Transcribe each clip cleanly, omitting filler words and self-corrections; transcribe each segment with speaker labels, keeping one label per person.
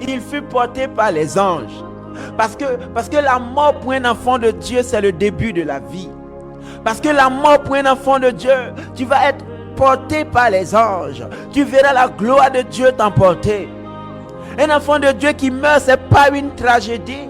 Speaker 1: Il fut porté par les anges. Parce que la mort pour un enfant de Dieu, c'est le début de la vie. Parce que la mort pour un enfant de Dieu, tu vas être porté par les anges. Tu verras la gloire de Dieu t'emporter. Un enfant de Dieu qui meurt, ce n'est pas une tragédie.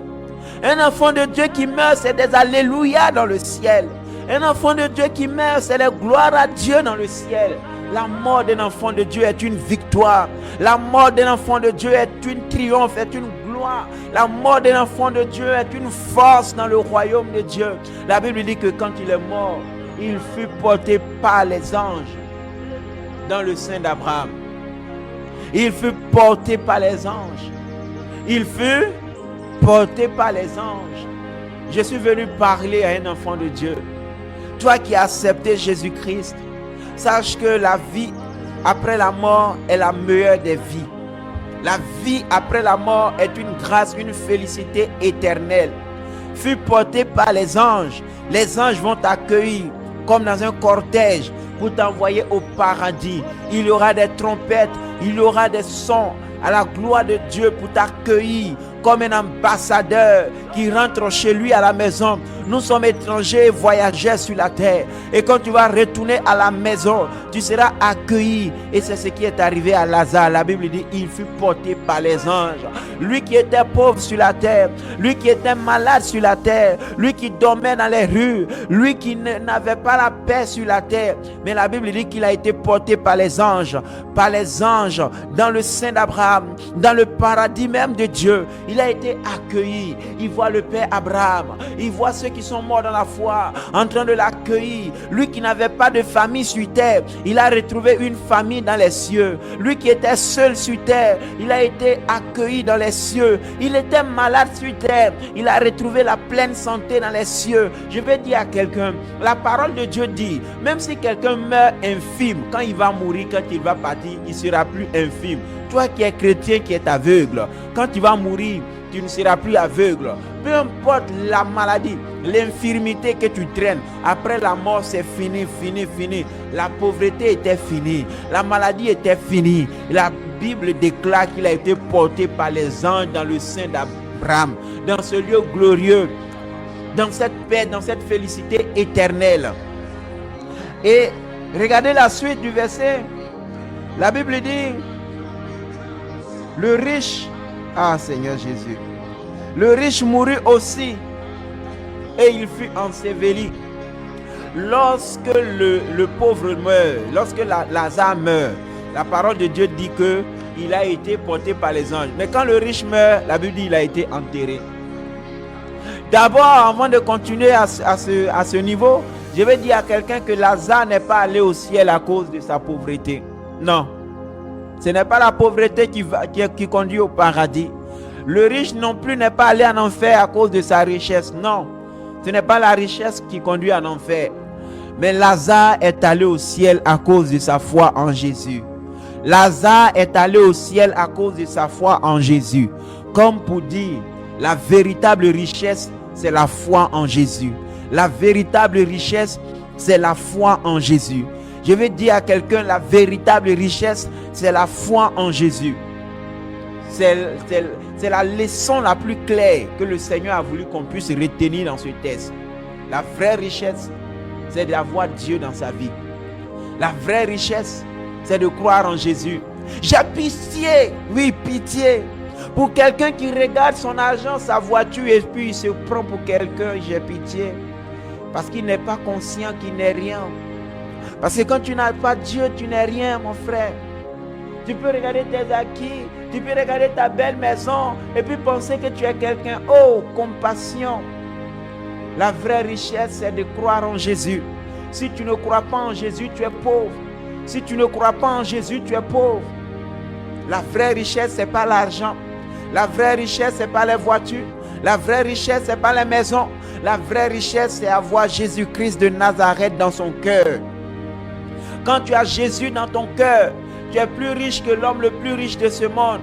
Speaker 1: Un enfant de Dieu qui meurt, c'est des alléluia dans le ciel. Un enfant de Dieu qui meurt, c'est la gloire à Dieu dans le ciel. La mort d'un enfant de Dieu est une victoire. La mort d'un enfant de Dieu est une triomphe, est une gloire. La mort d'un enfant de Dieu est une force dans le royaume de Dieu. La Bible dit que quand il est mort, il fut porté par les anges dans le sein d'Abraham. Il fut porté par les anges. Il fut porté par les anges. Je suis venu parler à un enfant de Dieu. Toi qui as accepté Jésus-Christ, sache que la vie après la mort est la meilleure des vies. La vie après la mort est une grâce, une félicité éternelle. Fut porté par les anges. Les anges vont t'accueillir comme dans un cortège pour t'envoyer au paradis. Il y aura des trompettes, il y aura des sons à la gloire de Dieu pour t'accueillir comme un ambassadeur qui rentre chez lui à la maison. Nous sommes étrangers et voyageurs sur la terre. Et quand tu vas retourner à la maison, tu seras accueilli. Et c'est ce qui est arrivé à Lazare. La Bible dit, il fut porté par les anges. Lui qui était pauvre sur la terre, lui qui était malade sur la terre, lui qui dormait dans les rues, lui qui n'avait pas la paix sur la terre. Mais la Bible dit qu'il a été porté par les anges dans le sein d'Abraham, dans le paradis même de Dieu. Il a été accueilli. Il voit le père Abraham. Il voit ceux qui sont morts dans la foi en train de l'accueillir. Lui qui n'avait pas de famille sur terre, il a retrouvé une famille dans les cieux. Lui qui était seul sur terre, il a été accueilli dans les cieux. Il était malade sur terre, il a retrouvé la pleine santé dans les cieux. Je vais dire à quelqu'un, la parole de Dieu dit, même si quelqu'un meurt infime, quand il va mourir, quand il va partir, il ne sera plus infime. Toi qui es chrétien, qui es aveugle, quand tu vas mourir, tu ne seras plus aveugle. Peu importe la maladie, l'infirmité que tu traînes, après la mort, c'est fini, fini, fini. La pauvreté était finie, la maladie était finie. La Bible déclare qu'il a été porté par les anges dans le sein d'Abraham, dans ce lieu glorieux, dans cette paix, dans cette félicité éternelle. Et regardez la suite du verset. La Bible dit, le riche, ah Seigneur Jésus, le riche mourut aussi et il fut enseveli. Lorsque le pauvre meurt, lorsque Lazare meurt, la parole de Dieu dit que il a été porté par les anges. Mais quand le riche meurt, la Bible dit qu'il a été enterré. D'abord, avant de continuer à ce niveau, je vais dire à quelqu'un que Lazare n'est pas allé au ciel à cause de sa pauvreté. Non. Ce n'est pas la pauvreté qui conduit au paradis. Le riche non plus n'est pas allé en enfer à cause de sa richesse. Non. Ce n'est pas la richesse qui conduit en enfer. Mais Lazare est allé au ciel à cause de sa foi en Jésus. Lazare est allé au ciel à cause de sa foi en Jésus. Comme pour dire, la véritable richesse, c'est la foi en Jésus. La véritable richesse, c'est la foi en Jésus. Je vais dire à quelqu'un, la véritable richesse, c'est la foi en Jésus. C'est la leçon la plus claire que le Seigneur a voulu qu'on puisse retenir dans ce texte. La vraie richesse, c'est d'avoir Dieu dans sa vie. La vraie richesse, c'est de croire en Jésus. J'ai pitié, oui, pitié, pour quelqu'un qui regarde son argent, sa voiture, et puis il se prend pour quelqu'un. J'ai pitié, parce qu'il n'est pas conscient qu'il n'est rien. Parce que quand tu n'as pas Dieu, tu n'es rien, mon frère. Tu peux regarder tes acquis, tu peux regarder ta belle maison et puis penser que tu es quelqu'un. Oh, compassion. La vraie richesse, c'est de croire en Jésus. Si tu ne crois pas en Jésus, tu es pauvre. Si tu ne crois pas en Jésus, tu es pauvre. La vraie richesse, ce n'est pas l'argent. La vraie richesse, ce n'est pas les voitures. La vraie richesse, ce n'est pas les maisons. La vraie richesse, c'est avoir Jésus-Christ de Nazareth dans son cœur. Quand tu as Jésus dans ton cœur, tu es plus riche que l'homme le plus riche de ce monde.